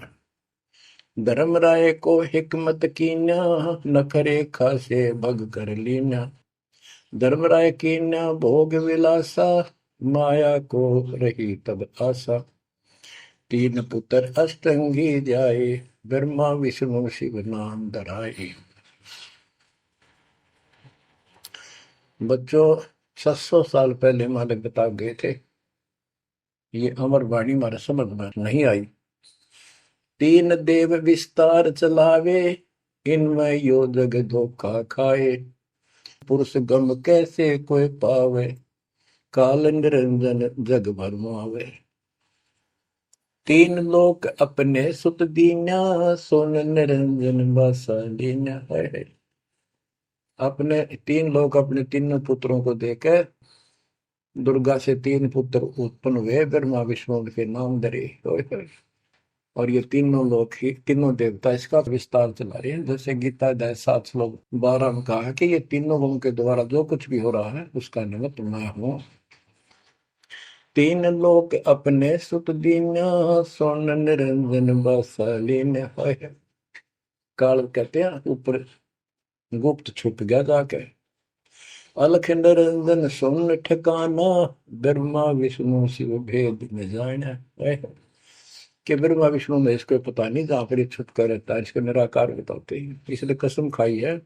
धर्मराय को हिकमत कीन्या, नखरे खासे भग कर लीन्या। धर्मराय कीन्या भोग विलासा, माया को रही तब आशा। तीन पुत्र अष्टंगी जाए, ब्रह्मा विष्णु शिव नाम धराए। बच्चों 600 साल पहले मालिक बता गए थे, ये अमर वाणी हमारे समझ में नहीं आई। तीन देव विस्तार चलावे, इनमें यो जग धोखा खाए। पुरुष गम कैसे कोई पावे, काल निरंजन जग भरमावे। तीन लोक अपने सुत दीन्या, सोन निरंजन बासा लीन्या है। अपने तीन लोग अपने तीनों पुत्रों को देकर दुर्गा से तीन पुत्र उत्पन्न हुए, ब्रह्मा विष्णु के नाम धरे। और ये तीनों लोग ही तीनों देवता इसका विस्तार चला रहे हैं। जैसे गीता अध्याय 7 श्लोक 12 में कहा है कि ये तीनों लोगों के द्वारा जो कुछ भी हो रहा है उसका निमित्त मैं हूं। तीन लोग अपने सुत दीन्या, सोन निरंजन बासालीन। काल कहते हैं ऊपर गुप्त छुप गया जाके। अलख निरंजन सुन ठिकाना, ब्रह्मा विष्णु शिव भेद न जाना। कि ब्रह्मा विष्णु में इसको पता नहीं, जहां पर छुप कर रहता है इसको निराकार बताते हैं। इसलिए कसम खाई है,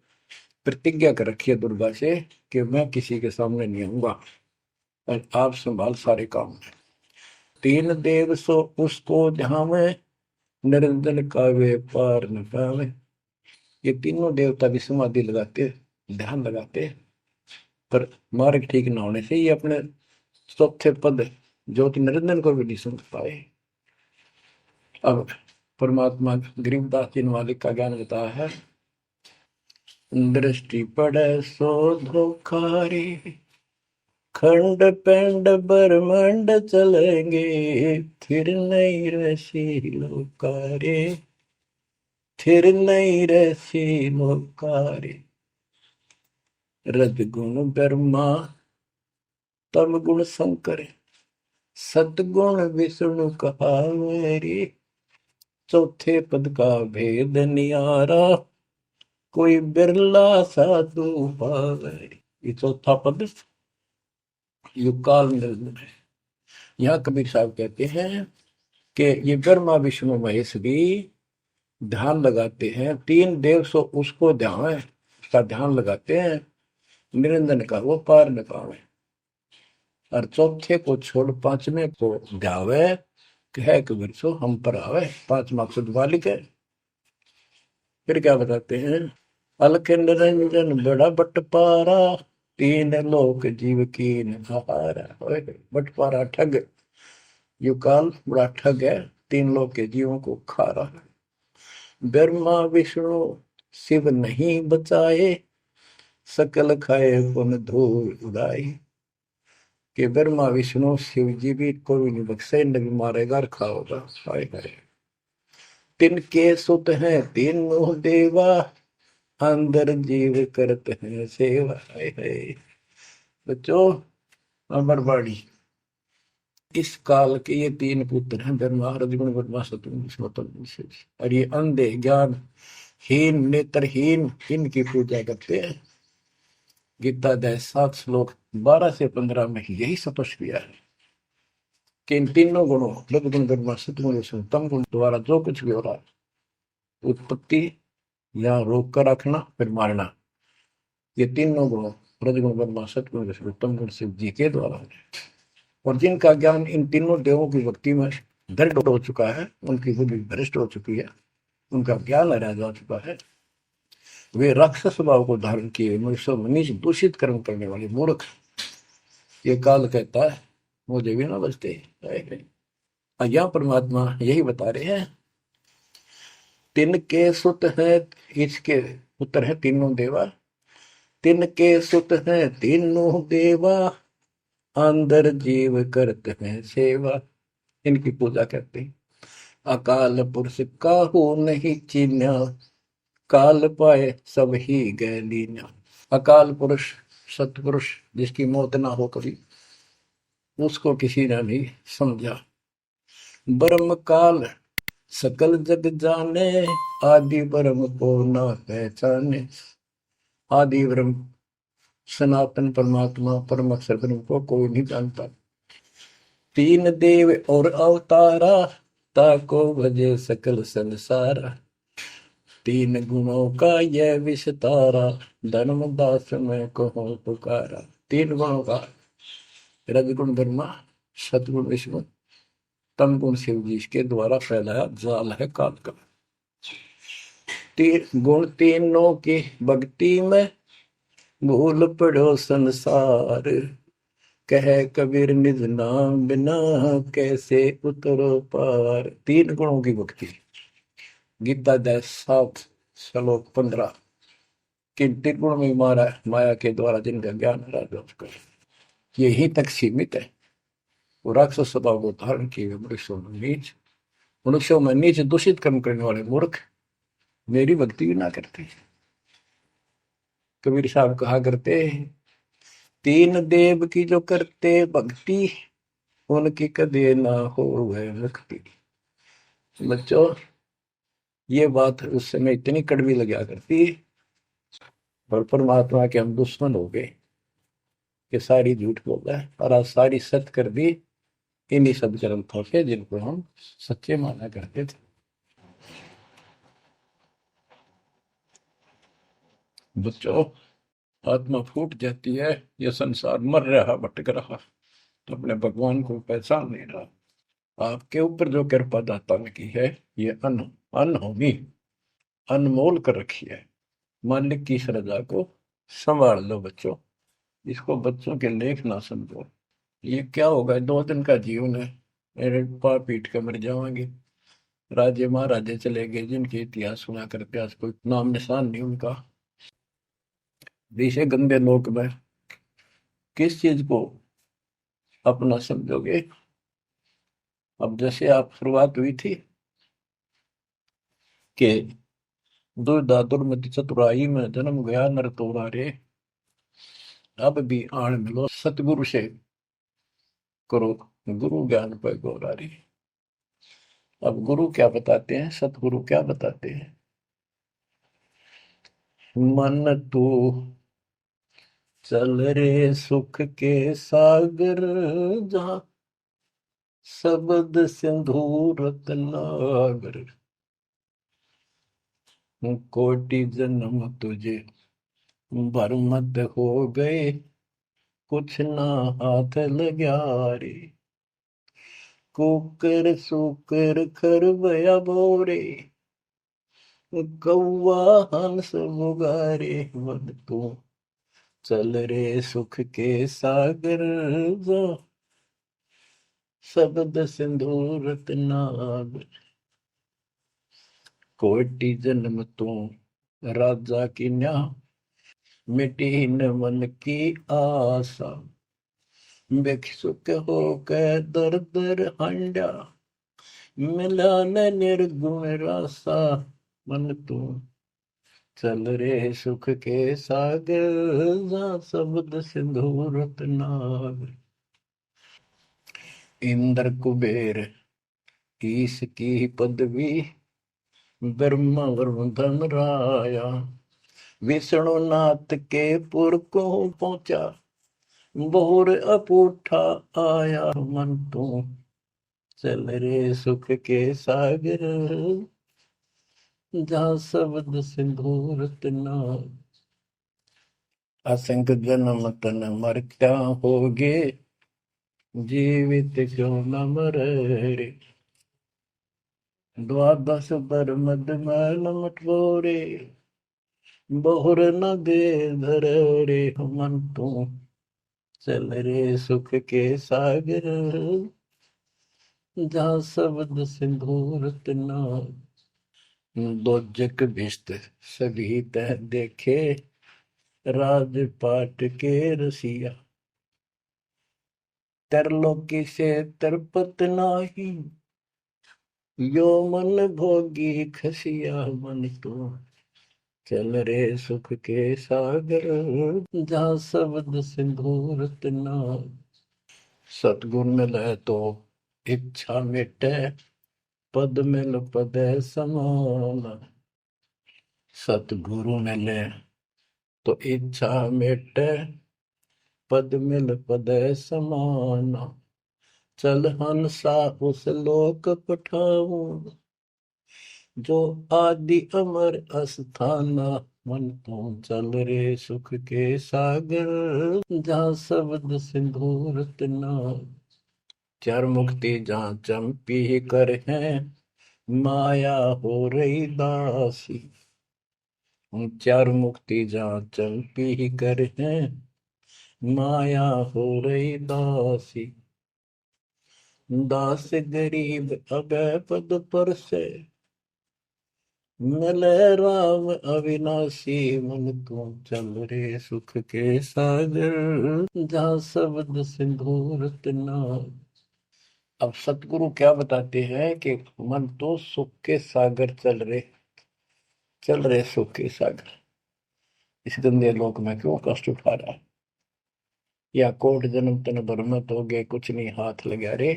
प्रतिज्ञा कर रखी है दुर्गा से कि मैं किसी के सामने नहीं आऊंगा और आप संभाल सारे काम। तीन देव सो उसको ध्यावे, निरंजन का वे पार न पावे। ये तीनों देवता भी समाधि लगाते, ध्यान लगाते, पर मार्ग ठीक न होने से ये अपने चौथे पद ज्योति निरंजन को भी नहीं समझ पाए। अब परमात्मा गरीबदास जी मालिक का ज्ञान बताया है। दृष्टि पड़े सो धोखारी, खंड पेंड ब्रह्मांड चलेंगे, फिर नहीं रसी लोकारे, फिर नहीं रसी लोकारे। रजगुण ब्रह्मा तम गुण शंकर, सतगुण विष्णु कहावेरी। चौथे पद का भेद नियारा, कोई बिरला साधु पावेरी। ये चौथा पद युगकाल निरंजन है। यहाँ कबीर साहब कहते हैं कि ये ब्रह्मा विष्णु महेश भी ध्यान लगाते हैं। तीन देव सो उसको ध्यान है, उसका ध्यान लगाते हैं, निरंजन का वो पार न पावे। और चौथे को छोड़ पांचवें को ध्यावे, कह कबीर सो हम पर आवे। पांच मकसद वालिक है। फिर क्या बताते हैं, अलख निरंजन बड़ा बटपारा, तीन लोक जीव की नहारा। बटपारा ठग, युकाल बड़ा ठग है, तीन लोक के जीवों को खा रहा है। ब्रह्मा विष्णु शिव नहीं बचाए, सकल खाए पुन धूल उड़ाई। कि ब्रह्मा विष्णु शिव जी भी कोई नहीं बख्शे, न भी मारेगा और खाओगा। हाय हाय। तिनके सुत हैं तीनों देवा, अंदर जीव करते हैं सेवा। हाय हाय। बच्चों अमरवाड़ी, इस काल के ये तीन पुत्र हैं, ब्रह्मा रजगुण ब्रह्मा सतगुण विष्णु। और ये अंधे ज्ञान हीन नेत्रहीन इनकी पूजा करते हैं। गीता अध्याय 7 श्लोक 12 से 15 में यही स्पष्ट किया है कि इन तीनों गुणों रजगुण ब्रह्मा सतगुण विष्णु तम गुण द्वारा जो कुछ भी हो रहा है, उत्पत्ति या रोक कर रखना फिर मारना, ये तीनों गुणों रजगुण ब्रह्मा सतगुण विष्णु तम गुण शिव जी के द्वारा है। और जिनका ज्ञान इन तीनों देवों की भक्ति में दृढ़ हो चुका है, उनकी बुद्धि भ्रष्ट हो चुकी है, उनका ज्ञान हरा जा चुका है, वे राक्षस स्वभाव को धारण किए मनुष्य मनीष दूषित कर्म करने वाले मूर्ख, ये काल कहता है मुझे भी ना बचते। यहाँ परमात्मा यही बता रहे हैं, तिनके सुत हैं, इसके पुत्र हैं तीनों देवा, तिनके सुत हैं तीनों देवा, अंदर जीव करते हैं सेवा। इनकी पूजा करते हैं। अकाल पुरुष काहू नहीं चीन्या, काल पाए सब ही गए लीन्या। अकाल पुरुष सतपुरुष जिसकी मौत ना हो कभी, उसको किसी ने नहीं समझा। ब्रह्म काल सकल जग जाने, आदि ब्रह्म को न पहचाने। आदि ब्रह्म सनातन परमात्मा परम अक्षर ब्रह्म को कोई नहीं जानता। तीन देव और अवतारा, ताको भजे सकल संसारा। तीन गुणों का यह विस्तारा, धर्मदास में कहो पुकारा। तीन गुणों का, रजगुण ब्रह्मा, सतगुण विष्णु, तम गुण शिव जी के द्वारा फैलाया जाल है काल का। तीन गुण तीनों की भक्ति में, भूल पड़ो संसार। कह कबीर निज नाम बिना, कैसे उतरो पार। तीन गुणों की भक्ति। गीता 7:15। किन तीन गुण में मारा माया के द्वारा जिनका ज्ञान राजा, यही तक सीमित है। वो राक्षस स्वभाव को धारण किए मनुष्यों में नीच, मनुष्यों में नीच दूषित कर्म करने वाले मूर्ख मेरी भक्ति भी ना करते। कबीर साहब कहा करते, तीन देव की जो करते भक्ति, उनकी कदे ना हो वह मुक्ति। बच्चों, ये बात उस समय इतनी कड़वी लगा करती, और परमात्मा के हम दुश्मन हो गए कि सारी झूठ बोल रहा है, और आज सारी सत्य कर दी इन्हीं सब ग्रंथों से जिनको हम सच्चे माना करते थे। बच्चों, आत्मा फूट जाती है, यह संसार मर रहा भटक रहा, तो अपने भगवान को पहचान नहीं रहा। आपके ऊपर जो कृपा दाता ने की है, ये अनहोनी अनमोल कर रखी है। मालिक की श्रद्धा को संभाल लो बच्चों। इसको बच्चों के लेख ना समझो। ये क्या होगा, 2 दिन का जीवन है, मेरे पाप पीट के मर जाएंगे। राजे महाराजे चले गए जिनके इतिहास सुना करते, आज कोई नाम निशान नहीं उनका। इसे गंदे लोक में किस चीज को अपना समझोगे। अब जैसे आप शुरुआत हुई थी कि दुर्धा दुर्मति चतुराई में जन्म गया नर तोड़ा रे, अब भी आण मिलो सतगुरु से करो गुरु ज्ञान पर गौरारी। अब गुरु क्या बताते हैं, सतगुरु क्या बताते हैं। मन तू चल रे सुख के सागर, जहाँ शब्द सिंधु रत्नागर। कोटि जन्म तुझे भरमत हो गए, कुछ ना हाथ लग्या रे। कुकर सुकर खरबया भोरे, कौवा हंस मुगारे। मन तू चल रे सुख के सागर, जो शब्द सिंधु रत्नागर। कोटि जन्म तू राजा की न्या, मिटी न मन की आशा। भिक्षुक होकर दर दर हंडा, मिला न निर्गुण रासा। मन तू चल रे सुख के सागर, जहाँ शब्द सिंधु रत्नागर। इंद्र कुबेर ईश की पदवी, ब्रह्मा वरुण धनराया। विष्णुनाथ के पुर को पहुंचा, बहुर अपूठा आया। मन तू चल रे सुख के सागर, जहाँ शब्द सिंधु रत्नागर। असंख्य जन्म तन मरता होगे, जीवित क्यों न मरे रे। द्वादश बर मद मैल मटोरे, बहुर न दे धर रे। मन तू चल रे सुख के सागर, जहाँ शब्द सिंधु रत्नागर। दोजक भिष्ट सभी तह देखे, राजपाट के रसिया। तरलोकी से तरपत नाही, यो मन भोगी खसिया। मन तो चल रे सुख के सागर, जहाँ शब्द सिंधु रत्नागर। सतगुर मिले तो इच्छा मिटे, पद मिल पद समान। सतगुरु मिले तो इच्छा मिटे, पद मिल पद समान। चल हंसा उस लोक पठाऊं, जो आदि अमर अस्थाना। मन तो चल रे सुख के सागर, जहाँ शब्द सिंदूर तना। चार मुक्ति जहाँ चंपी कर है, माया हो रही दासी। चार मुक्ति जहाँ चंपी कर है, माया हो रही दासी। दास गरीब अभय पद पर से, मिले राम अविनाशी। मन तू चल रे सुख के सागर, जहाँ शब्द सिंदूर तना। अब सतगुरु क्या बताते हैं कि मन तो सुख के सागर चल रहे सुख के सागर। इस गंदे लोक में क्यों कष्ट उठा रहा है? या कोट जन्म तन भरमत हो गए, कुछ नहीं हाथ लगा रे।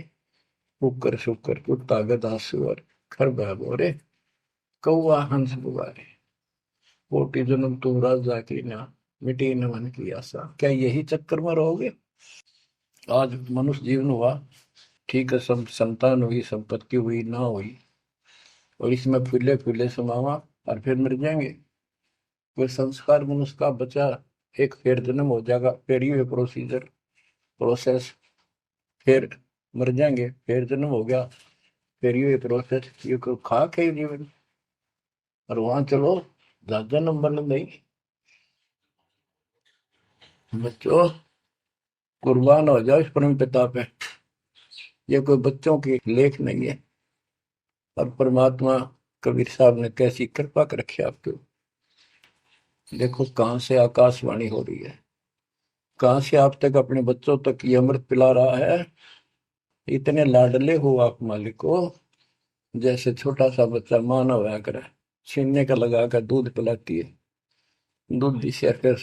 कुकर शुकर कुत्ता गधा सुअर, खरबा बोरे, कौआ हंस बुआरे। कोटि जन्म तू राजा की ना, मिटी न मन की आशा। क्या यही चक्कर में रहोगे? आज मनुष्य जीवन हुआ, ठीक है, सब संतान हुई, संपत्ति हुई ना हुई, और इसमें फूले फूले समावा, और फिर मर जाएंगे। कोई संस्कार मनुष्य का बचा, एक फिर जन्म हो जाएगा, फिर ये प्रोसेस, फिर मर जाएंगे, फिर जन्म हो गया, फिर ये प्रोसेस। ये कोई खाक है जीवन? और वहां चलो ज्यादा नंबर नहीं। बच्चों, कुर्बान हो जाओ इस परम पिता पे। ये कोई बच्चों की लेख नहीं है। और परमात्मा कबीर साहब ने कैसी कृपा कर रखी आपके। देखो कहां से आकाशवाणी हो रही है, कहां से आप तक अपने बच्चों तक ये अमृत पिला रहा है। इतने लाडले हो आप मालिक को, जैसे छोटा सा बच्चा मानव होया करे, छीनने का लगा कर दूध पिलाती है। दूध दी से फिर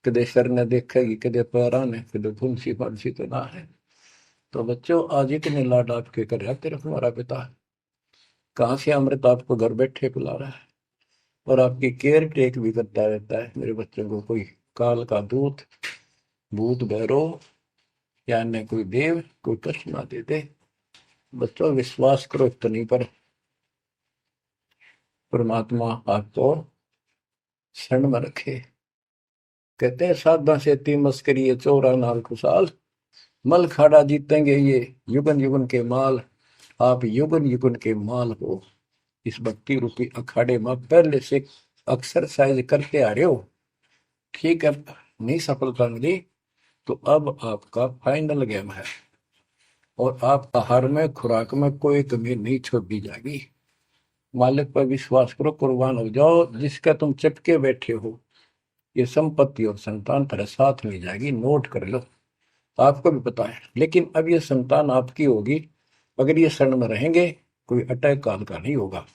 कदे सर ने देखेगी, कदे पैरा ने, कदे फुंसी फांसी तो ना है। तो बच्चों, आज इतने लाड आपके कर रहा तेरा हमारा पिता। कहाँ से अमृत आपको घर बैठे पिला रहा है, और आपकी केयर टेक भी करता रहता है मेरे बच्चों को। कोई काल का दूत, भूत भैरव या अन्य कोई देव कोई कष्ट ना दे दे। बच्चों, विश्वास करो इतनी पर, परमात्मा आपको शरण में रखे। कहते हैं साधा से ती मस्करी चौरा नाल खुशाल, मल खाड़ा जीतेंगे ये युगन युगन के माल। आप युगन युगन के माल हो। इस भक्ति रूपी अखाड़े में पहले से एक्सरसाइज करते आ रहे हो, ठीक है। नहीं सफलता मिली तो अब आपका फाइनल गेम है, और आप आहार में खुराक में कोई कमी नहीं छोड़ी जाएगी। मालिक पर विश्वास करो, कुर्बान हो जाओ। जिसका तुम चिपके बैठे हो, ये संपत्ति और संतान तेरे साथ मिल जाएगी, नोट कर लो। आपको भी पता है, लेकिन अब ये संतान आपकी होगी अगर ये शरण में रहेंगे। कोई अटैक काल का नहीं होगा।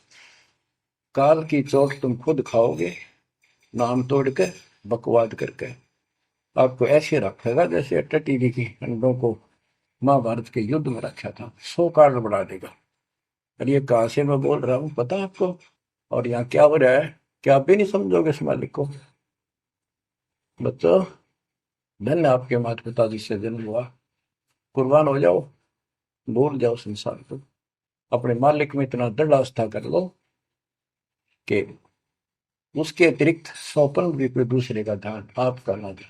काल की चोट तुम खुद खाओगे, नाम तोड़ के, बकवाद करके। आपको ऐसे रखेगा जैसे टीवी की अंडों को महाभारत के युद्ध में रखा था, 100 कार्ड बढ़ा देगा। और ये कहां से मैं बोल रहा हूँ पता है आपको? और यहाँ क्या हो रहा है, क्या आप भी नहीं समझोगे इस मालिक को? बच्चों, धन्य आपके माता पिता जिससे जन्म हुआ। कुर्बान हो जाओ, भूल जाओ संसार को, अपने मालिक में इतना दृढ़ आस्था कर लो कि उसके अतिरिक्त सौपन भी कोई दूसरे का ध्यान आपका ना दे,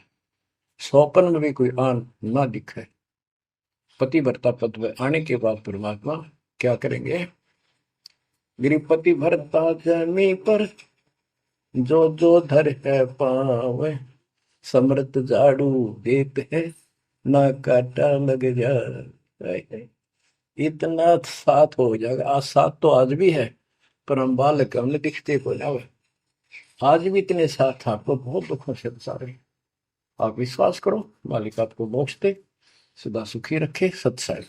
सौपन में भी कोई आन ना दिखे। पतिव्रता पद में आने के बाद परमात्मा क्या करेंगे? गिरिपति भरता जमी पर, जो जो धर है पावे, समृत झाड़ू देते हैं, ना काटा लग जाए। इतना साथ हो जाएगा। आज साथ तो आज भी है, पर हम बालक हमने दिखते को ना। आज भी इतने साथ आपको बहुत दुखों से बचा रहे। आप विश्वास करो, मालिक आपको मोक्ष दे, सदा सुखी रखे। सत्संग